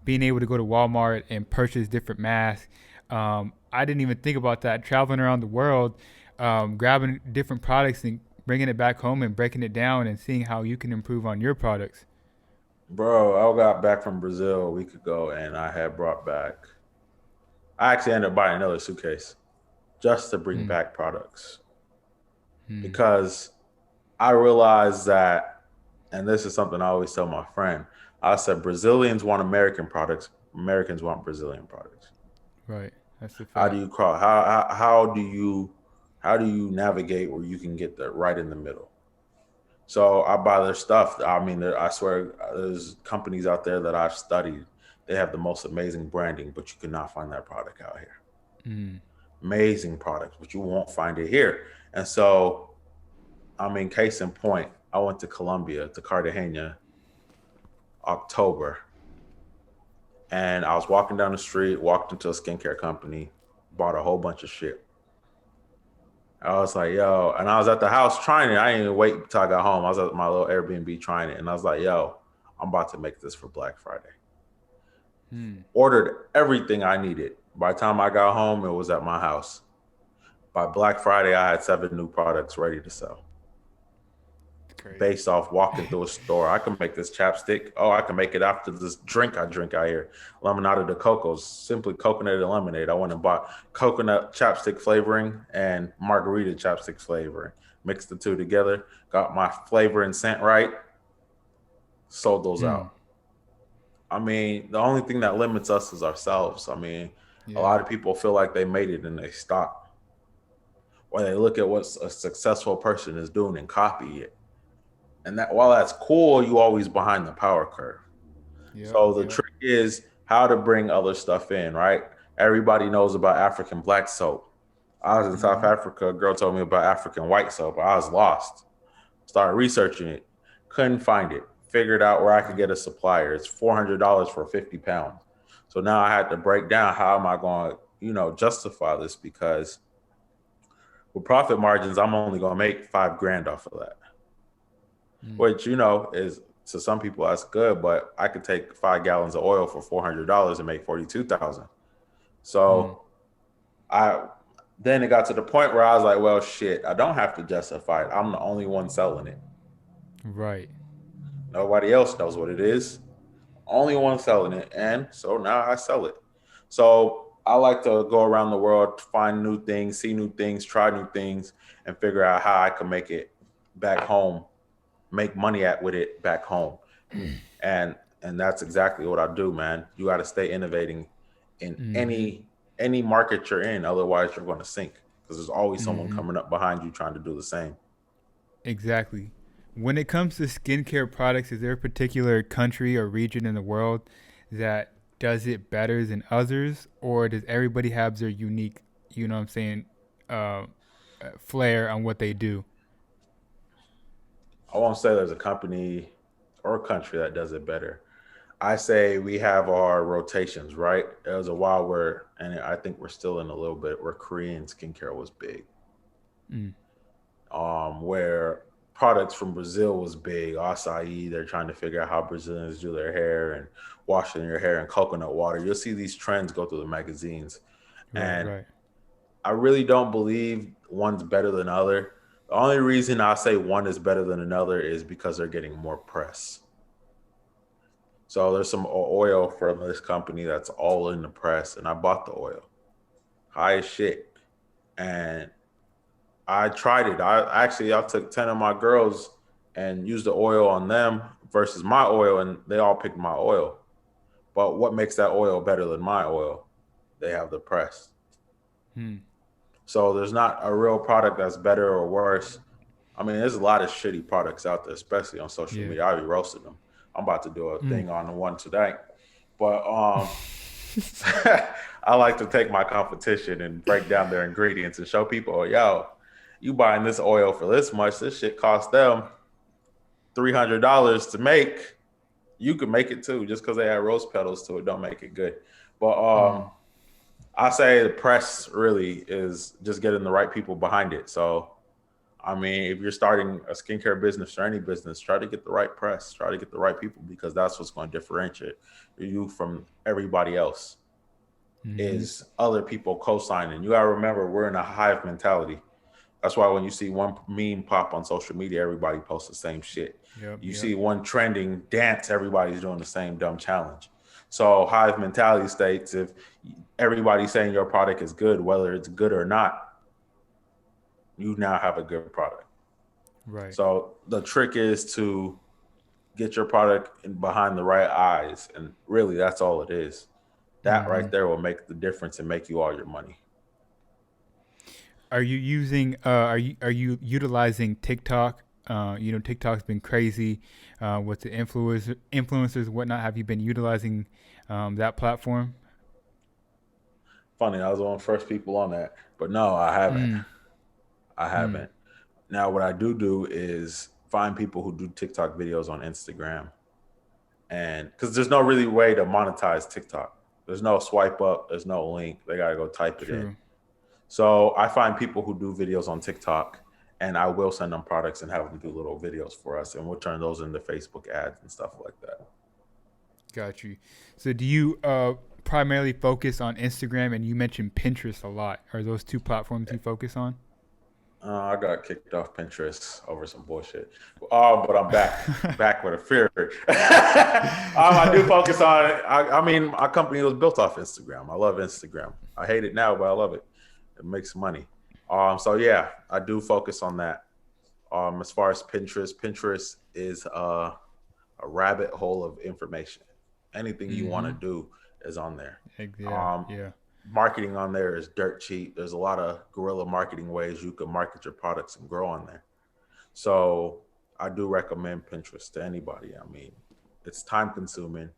Being able to go to Walmart and purchase different masks. I didn't even think about that. Traveling around the world, grabbing different products and bringing it back home and breaking it down and seeing how you can improve on your products. Bro, I got back from Brazil a week ago and I had brought back, I actually ended up buying another suitcase just to bring Hmm. back products Hmm. because I realized that, and this is something I always tell my friend, I said, Brazilians want American products, Americans want Brazilian products. Right. That's a How do fact. you crawl? How do you navigate where you can get that right in the middle? So I buy their stuff. I mean, I swear, there's companies out there that I've studied. They have the most amazing branding, but you cannot find that product out here. Hmm. Amazing products, but you won't find it here. And so, I mean, case in point, I went to Colombia, to Cartagena, October, and I was walking down the street, walked into a skincare company, bought a whole bunch of shit. I was like, yo, and I was at the house trying it. I didn't even wait until I got home. I was at my little Airbnb trying it, and I was like, yo, I'm about to make this for Black Friday. Hmm. Ordered everything I needed. By the time I got home, it was at my house. By Black Friday, I had 7 new products ready to sell It's crazy. based off walking through a store. I can make this chapstick. Oh, I can make it after this drink I drink out here. Lemonade de cocos, simply coconut and lemonade. I went and bought coconut chapstick flavoring and margarita chapstick flavoring. Mixed the two together, got my flavor and scent right, sold those Hmm. out. I mean, the only thing that limits us is ourselves. I mean, a Yeah. lot of people feel like they made it and they stop. Or they look at what a successful person is doing and copy it. And that while that's cool, you always behind the power curve. Yep. So the Yep. trick is how to bring other stuff in, right? Everybody knows about African black soap. I was in South Hmm. Africa, a girl told me about African white soap. I was lost. Started researching it. Couldn't find it. Figured out where I could Right. get a supplier. It's $400 for 50 pounds. So now I had to break down how am I going to, justify this because with profit margins, I'm only going to make 5 grand off of that, Hmm. which, is to some people that's good, but I could take 5 gallons of oil for $400 and make 42,000. Hmm. So I then it got to the point where I was like, well, shit, I don't have to justify it. I'm the only one selling it. Right. Nobody else knows what it is. Only one selling it. And so now I sell it. So I like to go around the world, find new things, see new things, try new things, and figure out how I can make it back home, make money at with it back home. And that's exactly what I do, man. You got to stay innovating in Hmm. any market you're in, otherwise you're going to sink because there's always someone Hmm. coming up behind you trying to do the same. Exactly. When it comes to skincare products, is there a particular country or region in the world that does it better than others, or does everybody have their unique, you know what I'm saying, uh, flair on what they do? I won't say there's a company or a country that does it better. I say we have our rotations, right? There was a while where, and I think we're still in a little bit, where Korean skincare was big, Mm. where products from Brazil was big. Acai, they're trying to figure out how Brazilians do their hair and washing your hair in coconut water. You'll see these trends go through the magazines. Right, And right. I really don't believe one's better than other. The only reason I say one is better than another is because they're getting more press. So there's some oil from this company that's all in the press, and I bought the oil, high as shit, and I tried it. I took 10 of my girls and used the oil on them versus my oil, and they all picked my oil. But what makes that oil better than my oil? They have the press. Hmm. So there's not a real product that's better or worse. I mean, there's a lot of shitty products out there, especially on social Yeah. media. I be roasting them. I'm about to do a Mm. thing on the one today. But I like to take my competition and break down their ingredients and show people, oh, yo, you buying this oil for this much, this shit cost them $300 to make. You can make it too. Just because they add rose petals to it, don't make it good. But Mm, I say the press really is just getting the right people behind it. So I mean, if you're starting a skincare business or any business, try to get the right press, try to get the right people, because that's what's going to differentiate you from everybody else. mm-hmm. Is other people co-signing. You got to remember, we're in a hive mentality. That's why when you see one meme pop on social media, everybody posts the same shit. Yep, You yep. see one trending dance, everybody's doing the same dumb challenge. So hive mentality states if everybody's saying your product is good, whether it's good or not, you now have a good product. Right. So the trick is to get your product in behind the right eyes, and really that's all it is. That Mm-hmm. right there will make the difference and make you all your money. Are you using? Are you utilizing TikTok? TikTok's been crazy with the influencers, and whatnot. Have you been utilizing that platform? Funny, I was one of the first people on that, but no, I haven't. Mm, I mm, haven't. Now, what I do is find people who do TikTok videos on Instagram, and because there's no really way to monetize TikTok. There's no swipe up. There's no link. They gotta go type it in. true. So I find people who do videos on TikTok, and I will send them products and have them do little videos for us, and we'll turn those into Facebook ads and stuff like that. Got you. So do you primarily focus on Instagram, and you mentioned Pinterest a lot? Are those two platforms you focus on? I got kicked off Pinterest over some bullshit. But I'm back with a fear. I do focus on. I mean, our company was built off Instagram. I love Instagram. I hate it now, but I love it. It makes money. So yeah, I do focus on that. As far as Pinterest, Pinterest is a rabbit hole of information. Anything you want to Mm-hmm. do is on there. Yeah, Um, yeah. Marketing on there is dirt cheap. There's a lot of guerrilla marketing ways you can market your products and grow on there. So I do recommend Pinterest to anybody. I mean, it's time consuming.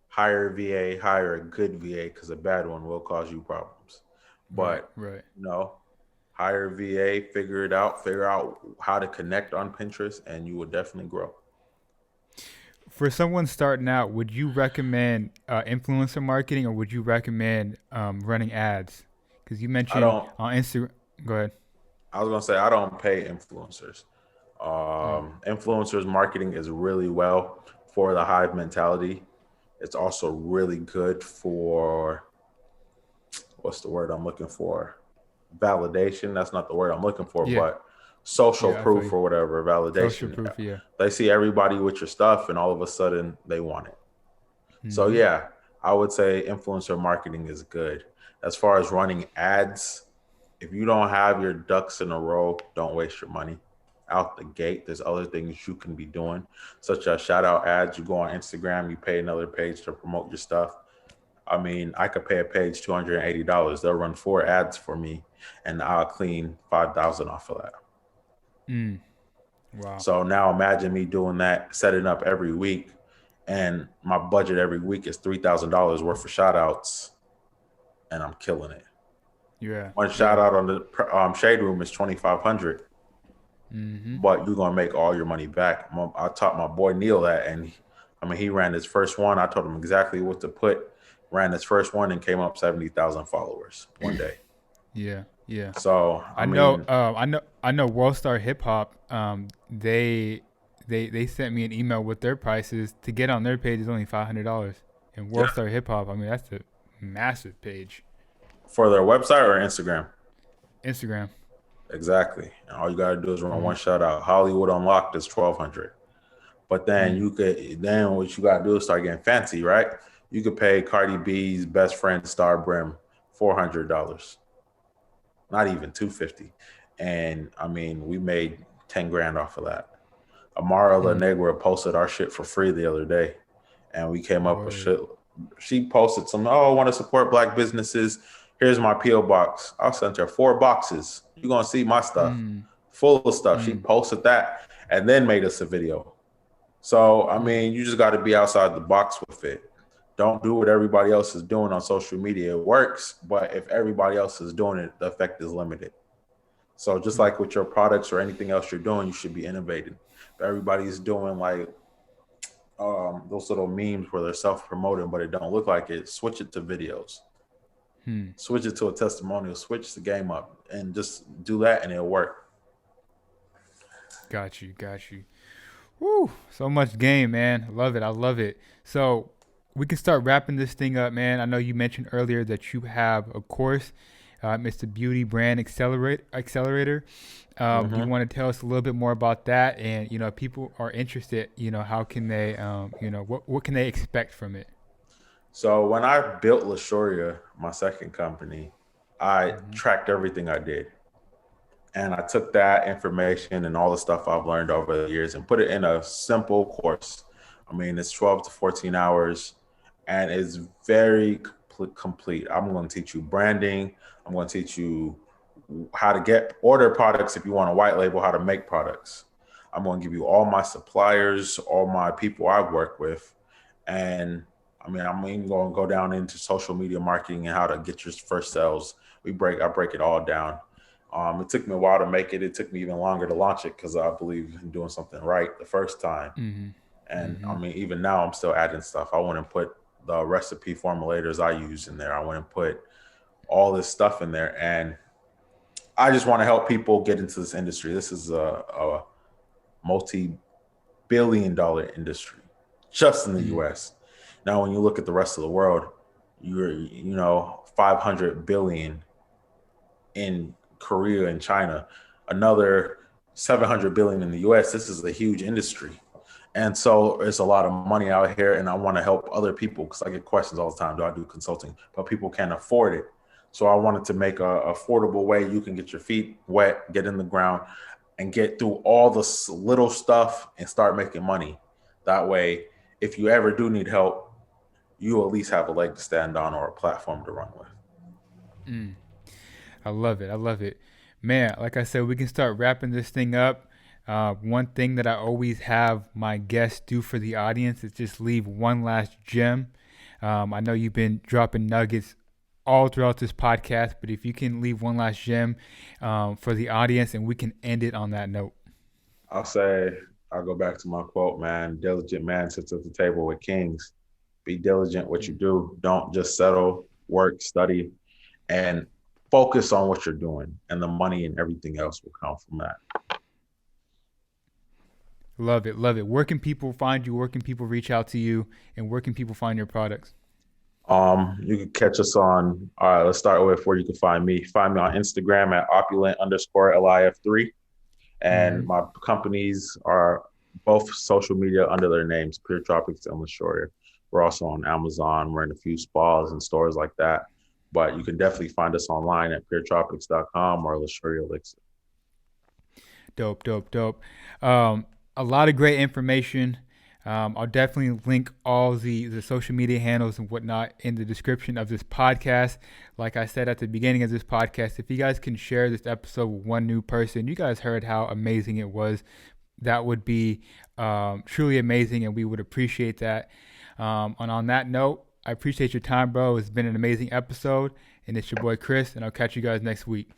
Hire a VA, hire a good VA because a bad one will cause you problems. Right, But right. you know, hire a VA, figure out how to connect on Pinterest, and you will definitely grow. For someone starting out, would you recommend influencer marketing, or would you recommend running ads? Because you I mentioned don't. on Instagram. Go ahead. I was gonna say I don't pay influencers. Mm, Influencers marketing is really well for the hive mentality. It's also really good for what's the word I'm looking for? Validation. That's not the word I'm looking for, yeah, but social yeah. I feel proof you. or whatever, Social validation. proof. Yeah. They see everybody with your stuff and all of a sudden they want it. So Mm-hmm. yeah, I would say influencer marketing is good. As far as running ads, if you don't have your ducks in a row, don't waste your money out the gate. There's other things you can be doing, such as shout out ads. You go on Instagram, you pay another page to promote your stuff. I mean, I could pay a page $280. They'll run 4 ads for me, and I'll clean 5,000 off of that. Mm, wow. So now imagine me doing that, setting up every week, and my budget every week is $3,000 worth of shout outs, and I'm killing it. Yeah, One shout yeah. out on the shade room is 2,500, Mm-hmm. but you're gonna make all your money back. I taught my boy Neil that, and I mean, he ran his first one. I told him exactly what to put. Ran his first one and came up 70,000 followers one day. Yeah, yeah. So I I know. mean, I know. World Star Hip Hop. They sent me an email with their prices to get on their page is only $500. And World yeah, Star Hip Hop. I mean, that's a massive page. for their website or Instagram. Instagram. Exactly. And all you gotta do is run Mm-hmm. one shout out. Hollywood Unlocked is 1,200. But then Mm. you could then what you gotta do is start getting fancy, right? You could pay Cardi B's best friend Star Brim $400, not even 250. And I mean, we made 10 grand off of that. Amara La Mm. Negra posted our shit for free the other day, and we came up with Word. shit. She posted some, oh, I want to support black businesses. Here's my P.O. box. I'll send her 4 boxes. You're going to see my stuff Mm. full of stuff. She Mm. posted that and then made us a video. So, I Mm. mean, you just got to be outside the box with it. Don't do what everybody else is doing on social media. It works, but if everybody else is doing it, the effect is limited. So just Mm. like with your products or anything else you're doing, you should be innovating. If everybody's doing like those little memes where they're self-promoting, but it don't look like it, switch it to videos, Hmm. switch it to a testimonial, switch the game up, and just do that, and it'll work. Got you. Got you. Woo, so much game, man. I love it. I love it. So we can start wrapping this thing up, man. I know you mentioned earlier that you have a course, it's the Beauty Brand Accelerator. Do you Hmm. want to tell us a little bit more about that? And if people are interested, how can they, what can they expect from it? So when I built Luxuria, my second company, I Mm-hmm. tracked everything I did. And I took that information and all the stuff I've learned over the years and put it in a simple course. I mean, it's 12 to 14 hours and it's very complete. I'm going to teach you branding. I'm going to teach you how to order products if you want a white label, how to make products. I'm going to give you all my suppliers, all my people I work with. And I mean, I'm even going to go down into social media marketing and how to get your first sales. I break it all down. It took me a while to make it. It took me even longer to launch it because I believe in doing something right the first time. Mm-hmm. And I Mm-hmm. mean, even now I'm still adding stuff. I want to put the recipe formulators I use in there. I want to put all this stuff in there. And I just want to help people get into this industry. This is a multi-billion-dollar industry just in the Mm-hmm. US. Now, when you look at the rest of the world, you're, 500 billion in Korea and China, another 700 billion in the US. This is a huge industry. And so there's a lot of money out here, and I want to help other people because I get questions all the time. Do I do consulting? But people can't afford it. So I wanted to make a affordable way you can get your feet wet, get in the ground, and get through all the little stuff and start making money. That way, if you ever do need help, you at least have a leg to stand on or a platform to run with. Mm. I love it. I love it. Man, like I said, we can start wrapping this thing up. One thing that I always have my guests do for the audience is just leave one last gem. I know you've been dropping nuggets all throughout this podcast, but if you can leave one last gem for the audience and we can end it on that note. I'll say, I'll go back to my quote, man. Diligent man sits at the table with kings. Be diligent what you Mm. do. Don't just settle, work, study, and focus on what you're doing. And the money and everything else will come from that. Love it. Love it. Where can people find you? Where can people reach out to you? And where can people find your products? You can catch us on, let's start with where you can find me. Find me on Instagram at opulent_LIF3. And Mm-hmm. my companies are both social media under their names, Pure Tropics and Luxuria. We're also on Amazon. We're in a few spas and stores like that. But you can definitely find us online at puretropics.com or Luxuria Elixir. Dope, dope, dope. A lot of great information. I'll definitely link all the social media handles and whatnot in the description of this podcast. Like I said at the beginning of this podcast, if you guys can share this episode with one new person, you guys heard how amazing it was. That would be truly amazing, and we would appreciate that. And on that note, I appreciate your time, bro. It's been an amazing episode, and it's your boy Chris, and I'll catch you guys next week.